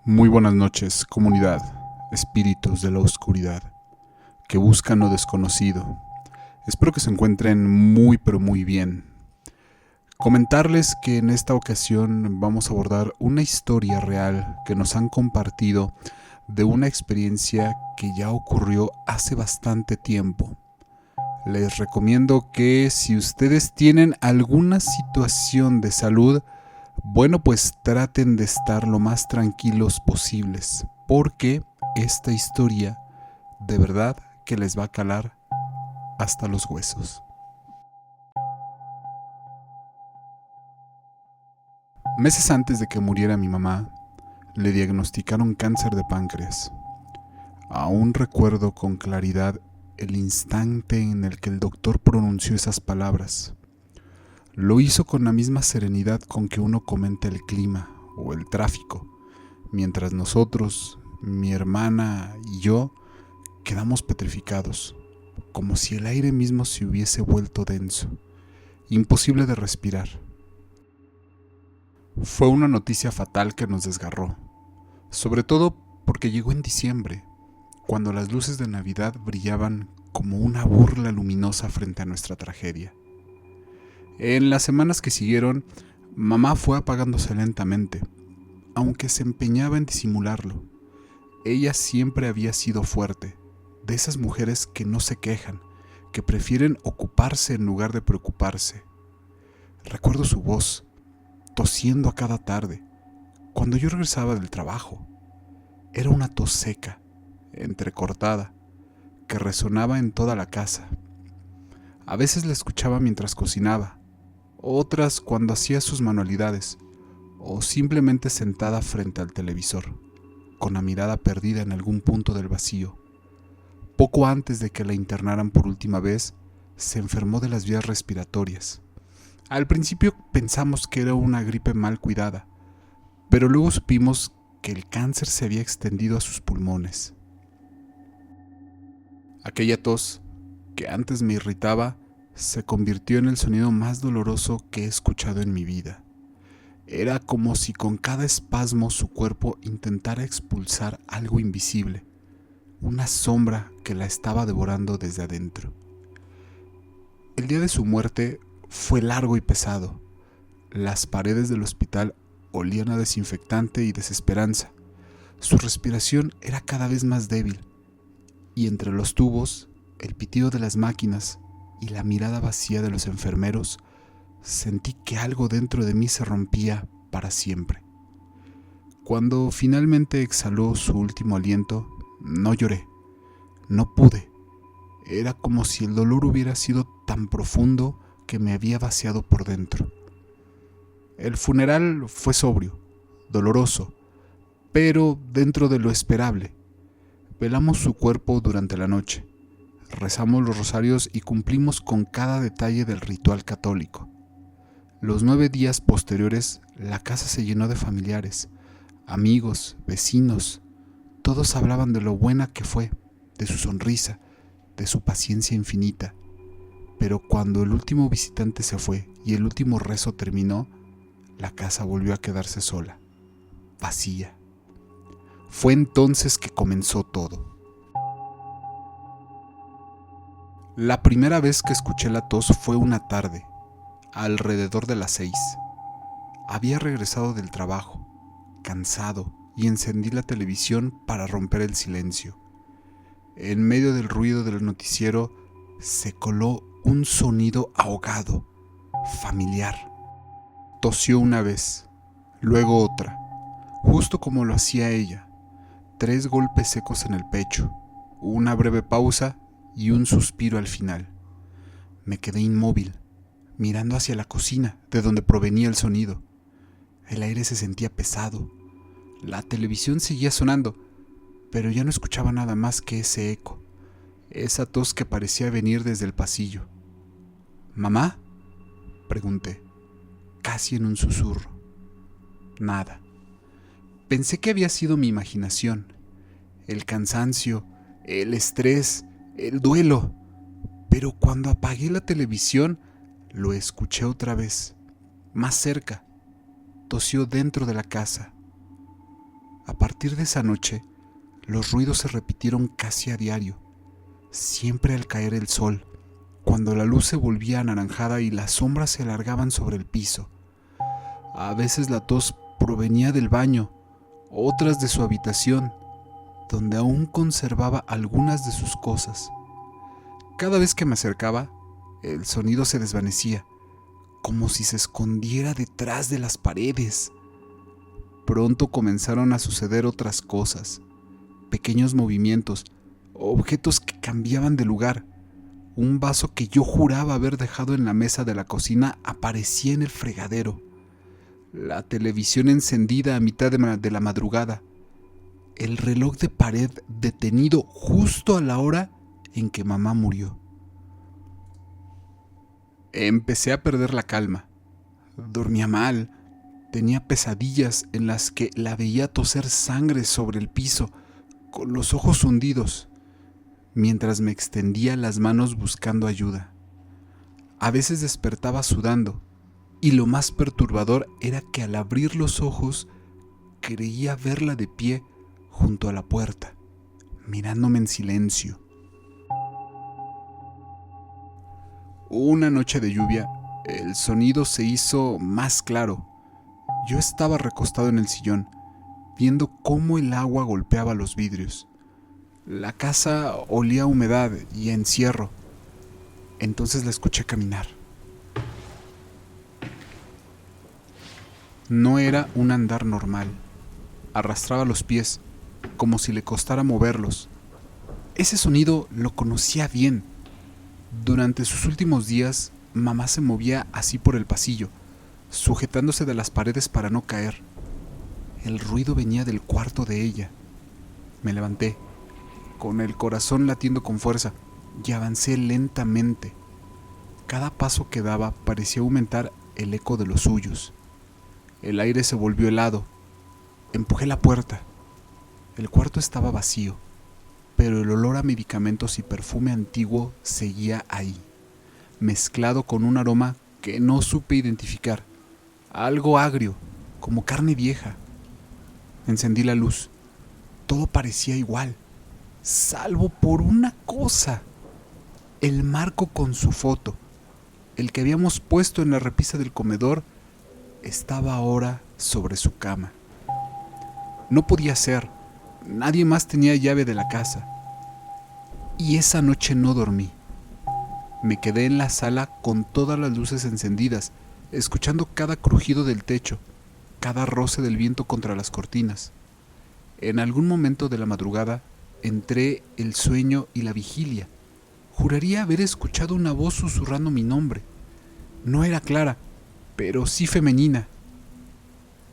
Muy buenas noches, comunidad, espíritus de la oscuridad, que buscan lo desconocido. Espero que se encuentren muy pero muy bien. Comentarles que en esta ocasión vamos a abordar una historia real que nos han compartido de una experiencia que ya ocurrió hace bastante tiempo. Les recomiendo que si ustedes tienen alguna situación de salud, bueno, pues traten de estar lo más tranquilos posibles, porque esta historia de verdad que les va a calar hasta los huesos. Meses antes de que muriera mi mamá, le diagnosticaron cáncer de páncreas. Aún recuerdo con claridad el instante en el que el doctor pronunció esas palabras. Lo hizo con la misma serenidad con que uno comenta el clima o el tráfico, mientras nosotros, mi hermana y yo, quedamos petrificados, como si el aire mismo se hubiese vuelto denso, imposible de respirar. Fue una noticia fatal que nos desgarró, sobre todo porque llegó en diciembre, cuando las luces de Navidad brillaban como una burla luminosa frente a nuestra tragedia. En las semanas que siguieron, mamá fue apagándose lentamente, aunque se empeñaba en disimularlo. Ella siempre había sido fuerte, de esas mujeres que no se quejan, que prefieren ocuparse en lugar de preocuparse. Recuerdo su voz, tosiendo a cada tarde, cuando yo regresaba del trabajo. Era una tos seca, entrecortada, que resonaba en toda la casa. A veces la escuchaba mientras cocinaba, otras cuando hacía sus manualidades, o simplemente sentada frente al televisor, con la mirada perdida en algún punto del vacío. Poco antes de que la internaran por última vez, se enfermó de las vías respiratorias. Al principio pensamos que era una gripe mal cuidada, pero luego supimos que el cáncer se había extendido a sus pulmones. Aquella tos, que antes me irritaba, se convirtió en el sonido más doloroso que he escuchado en mi vida. Era como si con cada espasmo su cuerpo intentara expulsar algo invisible, una sombra que la estaba devorando desde adentro. El día de su muerte fue largo y pesado. Las paredes del hospital olían a desinfectante y desesperanza. Su respiración era cada vez más débil, y entre los tubos, el pitido de las máquinas y la mirada vacía de los enfermeros, sentí que algo dentro de mí se rompía para siempre. Cuando finalmente exhaló su último aliento, no lloré, no pude. Era como si el dolor hubiera sido tan profundo que me había vaciado por dentro. El funeral fue sobrio, doloroso, pero dentro de lo esperable. Velamos su cuerpo durante la noche, rezamos los rosarios y cumplimos con cada detalle del ritual católico. Los 9 días posteriores, la casa se llenó de familiares, amigos, vecinos. Todos hablaban de lo buena que fue, de su sonrisa, de su paciencia infinita. Pero cuando el último visitante se fue y el último rezo terminó, la casa volvió a quedarse sola, vacía. Fue entonces que comenzó todo. La primera vez que escuché la tos fue una tarde, alrededor de las 6. Había regresado del trabajo, cansado, y encendí la televisión para romper el silencio. En medio del ruido del noticiero se coló un sonido ahogado, familiar. Tosió una vez, luego otra, justo como lo hacía ella. 3 golpes secos en el pecho, una breve pausa y un suspiro al final. Me quedé inmóvil, mirando hacia la cocina, de donde provenía el sonido. El aire se sentía pesado. La televisión seguía sonando, pero ya no escuchaba nada más que ese eco, esa tos que parecía venir desde el pasillo. ¿Mamá?, pregunté, casi en un susurro. Nada. Pensé que había sido mi imaginación, el cansancio, el estrés, el duelo. Pero cuando apagué la televisión, lo escuché otra vez, más cerca. Tosió dentro de la casa. A partir de esa noche, los ruidos se repitieron casi a diario, siempre al caer el sol, cuando la luz se volvía anaranjada y las sombras se alargaban sobre el piso. A veces la tos provenía del baño, otras de su habitación, donde aún conservaba algunas de sus cosas. Cada vez que me acercaba, el sonido se desvanecía, como si se escondiera detrás de las paredes. Pronto comenzaron a suceder otras cosas, pequeños movimientos, objetos que cambiaban de lugar. Un vaso que yo juraba haber dejado en la mesa de la cocina aparecía en el fregadero. La televisión encendida a mitad de la madrugada. El reloj de pared detenido justo a la hora en que mamá murió. Empecé a perder la calma. Dormía mal. Tenía pesadillas en las que la veía toser sangre sobre el piso, con los ojos hundidos, mientras me extendía las manos buscando ayuda. A veces despertaba sudando, y lo más perturbador era que al abrir los ojos creía verla de pie junto a la puerta, mirándome en silencio. Una noche de lluvia, el sonido se hizo más claro. Yo estaba recostado en el sillón, viendo cómo el agua golpeaba los vidrios. La casa olía a humedad y a encierro. Entonces la escuché caminar. No era un andar normal. Arrastraba los pies, como si le costara moverlos. Ese sonido lo conocía bien. Durante sus últimos días, mamá se movía así por el pasillo, sujetándose de las paredes para no caer. El ruido venía del cuarto de ella. Me levanté, con el corazón latiendo con fuerza, y avancé lentamente. Cada paso que daba parecía aumentar el eco de los suyos. El aire se volvió helado. Empujé la puerta. El cuarto estaba vacío, pero el olor a medicamentos y perfume antiguo seguía ahí, mezclado con un aroma que no supe identificar, algo agrio, como carne vieja. Encendí la luz. Todo parecía igual, salvo por una cosa: el marco con su foto, el que habíamos puesto en la repisa del comedor, estaba ahora sobre su cama. No podía ser. Nadie más tenía llave de la casa. Y esa noche no dormí. Me quedé en la sala con todas las luces encendidas, escuchando cada crujido del techo, cada roce del viento contra las cortinas. En algún momento de la madrugada, entré el sueño y la vigilia. Juraría haber escuchado una voz susurrando mi nombre. No era clara, pero sí femenina.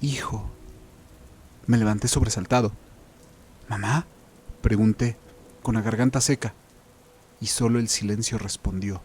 Hijo. Me levanté sobresaltado. ¿Mamá?, pregunté, con la garganta seca, y solo el silencio respondió.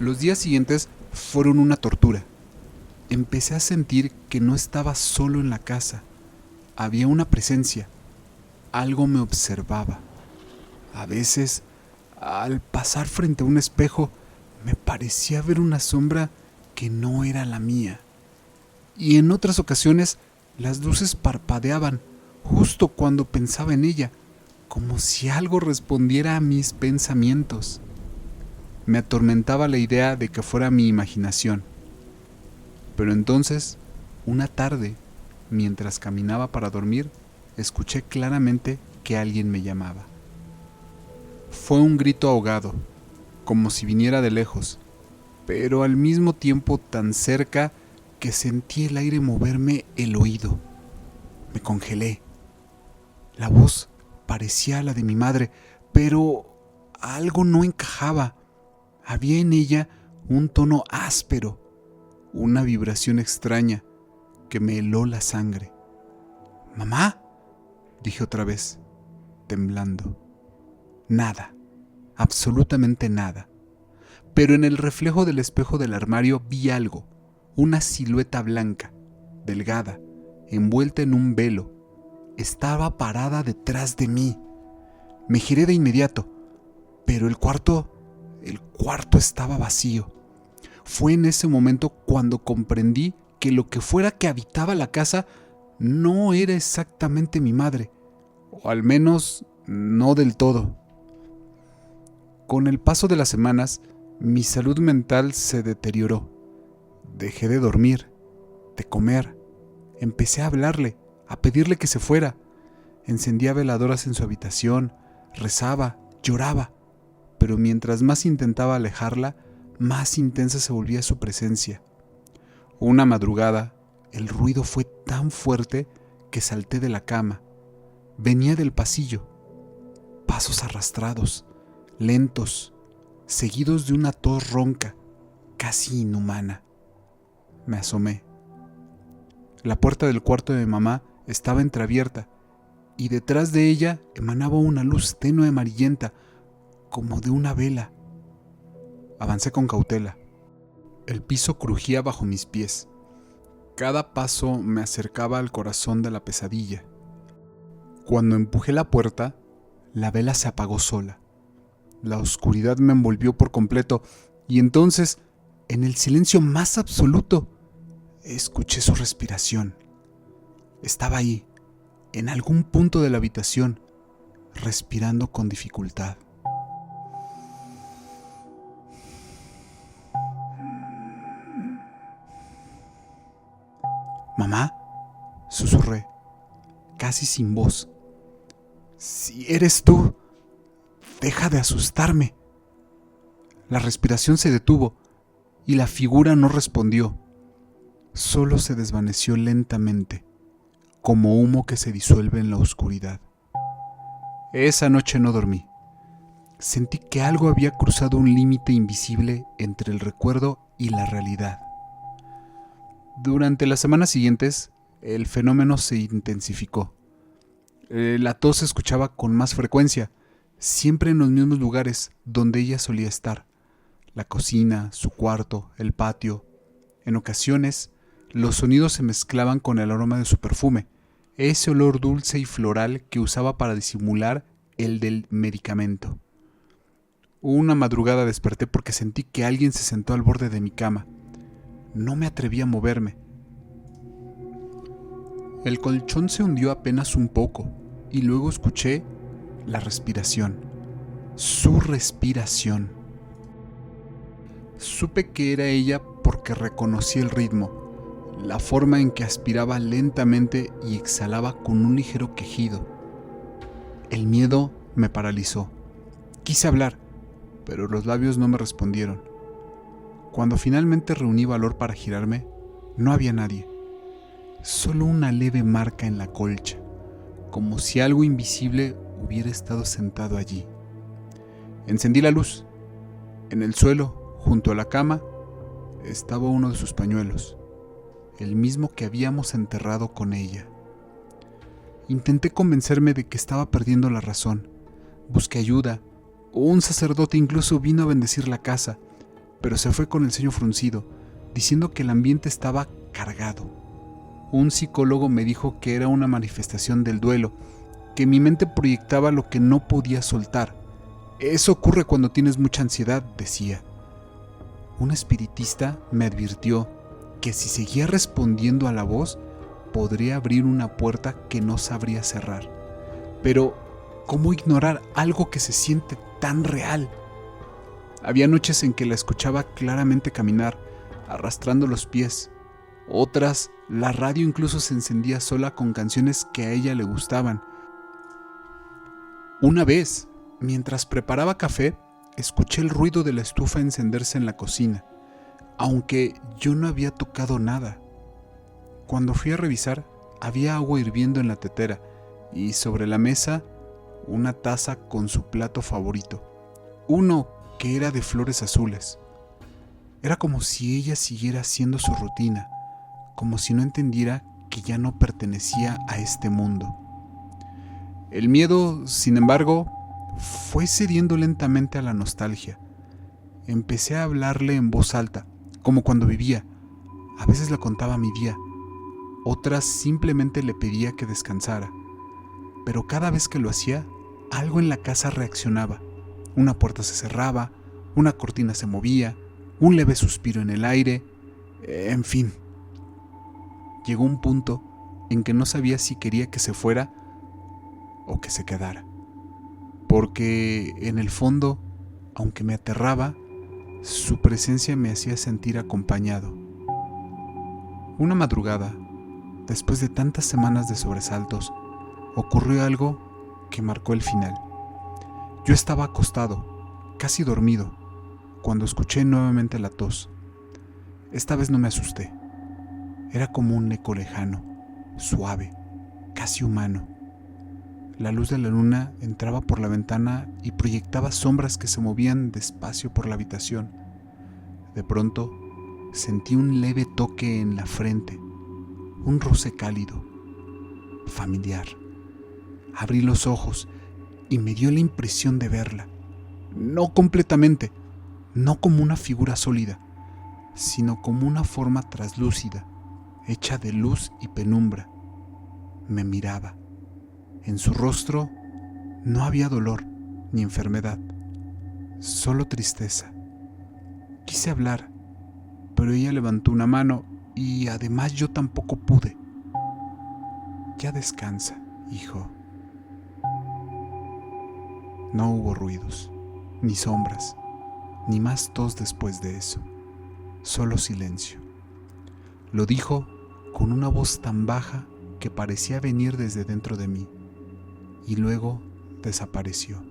Los días siguientes fueron una tortura. Empecé a sentir que no estaba solo en la casa. Había una presencia. Algo me observaba. A veces, al pasar frente a un espejo, me parecía ver una sombra que no era la mía. Y en otras ocasiones, las luces parpadeaban justo cuando pensaba en ella, como si algo respondiera a mis pensamientos. Me atormentaba la idea de que fuera mi imaginación. Pero entonces, una tarde, mientras caminaba para dormir, escuché claramente que alguien me llamaba. Fue un grito ahogado, como si viniera de lejos, pero al mismo tiempo tan cerca que sentí el aire moverme el oído. Me congelé. La voz parecía la de mi madre, pero algo no encajaba. Había en ella un tono áspero, una vibración extraña que me heló la sangre. «¿Mamá?», dije otra vez, temblando. Nada, absolutamente nada. Pero en el reflejo del espejo del armario vi algo, una silueta blanca, delgada, envuelta en un velo. Estaba parada detrás de mí. Me giré de inmediato, pero el cuarto estaba vacío. Fue en ese momento cuando comprendí que lo que fuera que habitaba la casa no era exactamente mi madre, o al menos no del todo. Con el paso de las semanas, mi salud mental se deterioró. Dejé de dormir, de comer. Empecé a hablarle, a pedirle que se fuera. Encendía veladoras en su habitación, rezaba, lloraba. Pero mientras más intentaba alejarla, más intensa se volvía su presencia. Una madrugada, el ruido fue tan fuerte que salté de la cama. Venía del pasillo. Pasos arrastrados, lentos, seguidos de una tos ronca, casi inhumana. Me asomé. La puerta del cuarto de mi mamá estaba entreabierta y detrás de ella emanaba una luz tenue amarillenta, como de una vela. Avancé con cautela. El piso crujía bajo mis pies. Cada paso me acercaba al corazón de la pesadilla. Cuando empujé la puerta, la vela se apagó sola. La oscuridad me envolvió por completo y entonces, en el silencio más absoluto, escuché su respiración. Estaba ahí, en algún punto de la habitación, respirando con dificultad. «Mamá», susurré, casi sin voz. «Si eres tú, deja de asustarme». La respiración se detuvo y la figura no respondió. Solo se desvaneció lentamente, como humo que se disuelve en la oscuridad. Esa noche no dormí. Sentí que algo había cruzado un límite invisible entre el recuerdo y la realidad. Durante las semanas siguientes, el fenómeno se intensificó. La tos se escuchaba con más frecuencia, siempre en los mismos lugares donde ella solía estar. La cocina, su cuarto, el patio. En ocasiones, los sonidos se mezclaban con el aroma de su perfume, ese olor dulce y floral que usaba para disimular el del medicamento. Una madrugada desperté porque sentí que alguien se sentó al borde de mi cama. No me atreví a moverme. El colchón se hundió apenas un poco y luego escuché la respiración. Su respiración. Supe que era ella porque reconocí el ritmo, la forma en que aspiraba lentamente y exhalaba con un ligero quejido. El miedo me paralizó. Quise hablar, pero los labios no me respondieron. Cuando finalmente reuní valor para girarme, no había nadie. Solo una leve marca en la colcha, como si algo invisible hubiera estado sentado allí. Encendí la luz. En el suelo, junto a la cama, estaba uno de sus pañuelos, el mismo que habíamos enterrado con ella. Intenté convencerme de que estaba perdiendo la razón. Busqué ayuda. Un sacerdote incluso vino a bendecir la casa, pero se fue con el ceño fruncido, diciendo que el ambiente estaba cargado. Un psicólogo me dijo que era una manifestación del duelo, que mi mente proyectaba lo que no podía soltar. Eso ocurre cuando tienes mucha ansiedad, decía. Un espiritista me advirtió que si seguía respondiendo a la voz, podría abrir una puerta que no sabría cerrar. Pero, ¿cómo ignorar algo que se siente tan real? Había noches en que la escuchaba claramente caminar, arrastrando los pies. Otras, la radio incluso se encendía sola con canciones que a ella le gustaban. Una vez, mientras preparaba café, escuché el ruido de la estufa encenderse en la cocina, aunque yo no había tocado nada. Cuando fui a revisar, había agua hirviendo en la tetera y sobre la mesa una taza con su plato favorito, uno que era de flores azules. Era como si ella siguiera haciendo su rutina, como si no entendiera que ya no pertenecía a este mundo. El miedo, sin embargo, fue cediendo lentamente a la nostalgia. Empecé a hablarle en voz alta, como cuando vivía. A veces le contaba mi día, otras simplemente le pedía que descansara. Pero cada vez que lo hacía, algo en la casa reaccionaba. Una puerta se cerraba, una cortina se movía, un leve suspiro en el aire, en fin. Llegó un punto en que no sabía si quería que se fuera o que se quedara, porque en el fondo, aunque me aterraba, su presencia me hacía sentir acompañado. Una madrugada, después de tantas semanas de sobresaltos, ocurrió algo que marcó el final. Yo estaba acostado, casi dormido, cuando escuché nuevamente la tos. Esta vez no me asusté. Era como un eco lejano, suave, casi humano. La luz de la luna entraba por la ventana y proyectaba sombras que se movían despacio por la habitación. De pronto, sentí un leve toque en la frente, un roce cálido, familiar. Abrí los ojos y me dio la impresión de verla. No completamente, no como una figura sólida, sino como una forma traslúcida, hecha de luz y penumbra. Me miraba. En su rostro no había dolor ni enfermedad, solo tristeza. Quise hablar, pero ella levantó una mano y además yo tampoco pude. Ya descansa, hijo. No hubo ruidos, ni sombras, ni más tos después de eso. Solo silencio. Lo dijo con una voz tan baja que parecía venir desde dentro de mí, y luego desapareció.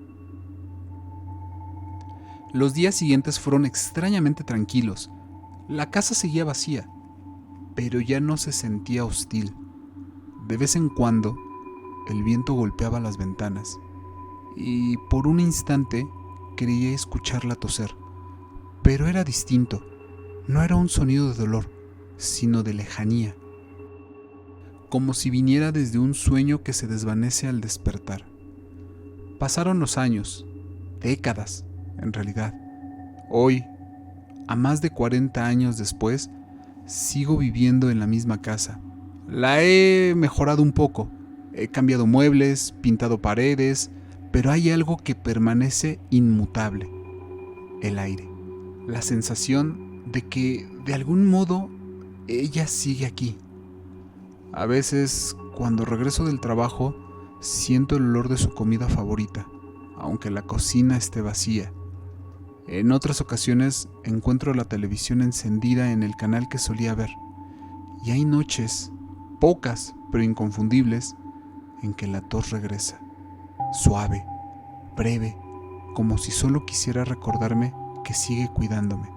Los días siguientes fueron extrañamente tranquilos. La casa seguía vacía, pero ya no se sentía hostil. De vez en cuando, el viento golpeaba las ventanas, y por un instante creía escucharla toser, pero era distinto. No era un sonido de dolor, sino de lejanía, como si viniera desde un sueño que se desvanece al despertar. Pasaron los años, décadas, en realidad. Hoy, a más de 40 años después, sigo viviendo en la misma casa. La he mejorado un poco, he cambiado muebles, pintado paredes, pero hay algo que permanece inmutable: el aire, la sensación de que, de algún modo, ella sigue aquí. A veces, cuando regreso del trabajo, siento el olor de su comida favorita, aunque la cocina esté vacía. En otras ocasiones encuentro la televisión encendida en el canal que solía ver, y hay noches, pocas pero inconfundibles, en que la tos regresa, suave, breve, como si solo quisiera recordarme que sigue cuidándome.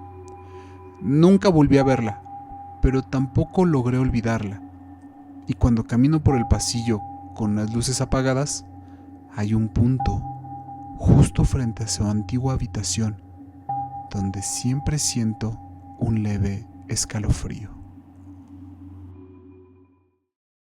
Nunca volví a verla, pero tampoco logré olvidarla, y cuando camino por el pasillo con las luces apagadas, hay un punto, justo frente a su antigua habitación, donde siempre siento un leve escalofrío.